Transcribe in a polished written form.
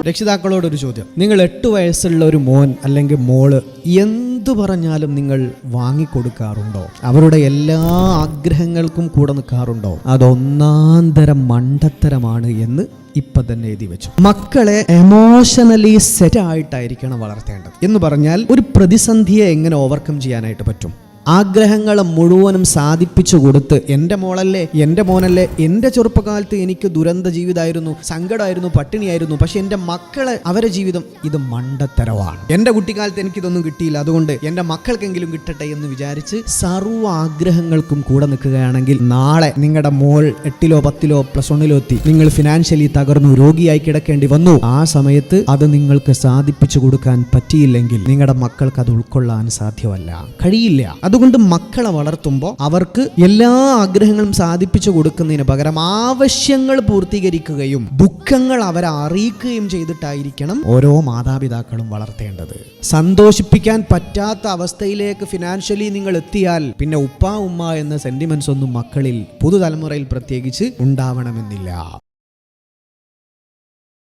രക്ഷിതാക്കളോടൊരു ചോദ്യം. നിങ്ങൾ 8 വയസ്സുള്ള ഒരു മോൻ അല്ലെങ്കിൽ മോള് എന്തു പറഞ്ഞാലും നിങ്ങൾ വാങ്ങിക്കൊടുക്കാറുണ്ടോ? അവരുടെ എല്ലാ ആഗ്രഹങ്ങൾക്കും കൂടെ നിൽക്കാറുണ്ടോ? അതൊന്നാന്തരം മണ്ടത്തരമാണ് എന്ന് ഇപ്പൊ തന്നെ എഴുതി വെച്ചു. മക്കളെ എമോഷണലി സെറ്റ് ആയിട്ടായിരിക്കണം വളർത്തേണ്ടത്. എന്ന് പറഞ്ഞാൽ ഒരു പ്രതിസന്ധിയെ എങ്ങനെ ഓവർകം ചെയ്യാനായിട്ട് പറ്റും? ആഗ്രഹങ്ങളെ മുഴുവനും സാധിപ്പിച്ചു കൊടുത്ത് എൻ്റെ മോളല്ലേ, എൻ്റെ മോനല്ലേ, എൻ്റെ ചെറുപ്പകാലത്ത് എനിക്ക് ദുരന്ത ജീവിതമായിരുന്നു, സങ്കടമായിരുന്നു, പട്ടിണിയായിരുന്നു, പക്ഷെ എൻ്റെ മക്കളെ അവരെ ജീവിതം ഇത് മണ്ടത്തരവാണ്. എൻ്റെ കുട്ടിക്കാലത്ത് എനിക്കിതൊന്നും കിട്ടിയില്ല, അതുകൊണ്ട് എൻ്റെ മക്കൾക്കെങ്കിലും കിട്ടട്ടെ എന്ന് വിചാരിച്ച് സർവ്വ ആഗ്രഹങ്ങൾക്കും കൂടെ നിൽക്കുകയാണെങ്കിൽ നാളെ നിങ്ങളുടെ മോൾ 8ലോ 10ലോ +1ലോ എത്തി, നിങ്ങൾ ഫിനാൻഷ്യലി തകർന്നു രോഗിയായി കിടക്കേണ്ടി വന്നു. ആ സമയത്ത് അത് നിങ്ങൾക്ക് സാധിപ്പിച്ചു കൊടുക്കാൻ പറ്റിയില്ലെങ്കിൽ നിങ്ങളുടെ മക്കൾക്ക് അത് ഉൾക്കൊള്ളാൻ സാധ്യമല്ല, കഴിയില്ല. അതുകൊണ്ട് മക്കളെ വളർത്തുമ്പോൾ അവർക്ക് എല്ലാ ആഗ്രഹങ്ങളും സാധിപ്പിച്ചു കൊടുക്കുന്നതിന് പകരം ആവശ്യങ്ങൾ പൂർത്തീകരിക്കുകയും ദുഃഖങ്ങൾ അവരെ അറിയിക്കുകയും ചെയ്തിട്ടായിരിക്കണം ഓരോ മാതാപിതാക്കളും വളർത്തേണ്ടത്. സന്തോഷിപ്പിക്കാൻ പറ്റാത്ത അവസ്ഥയിലേക്ക് ഫിനാൻഷ്യലി നിങ്ങൾ എത്തിയാൽ പിന്നെ ഉപ്പ ഉമ്മ എന്ന സെന്റിമെന്റ്സ് ഒന്നും മക്കളിൽ പുതുതലമുറയിൽ പ്രത്യേകിച്ച് ഉണ്ടാവണമെന്നില്ല.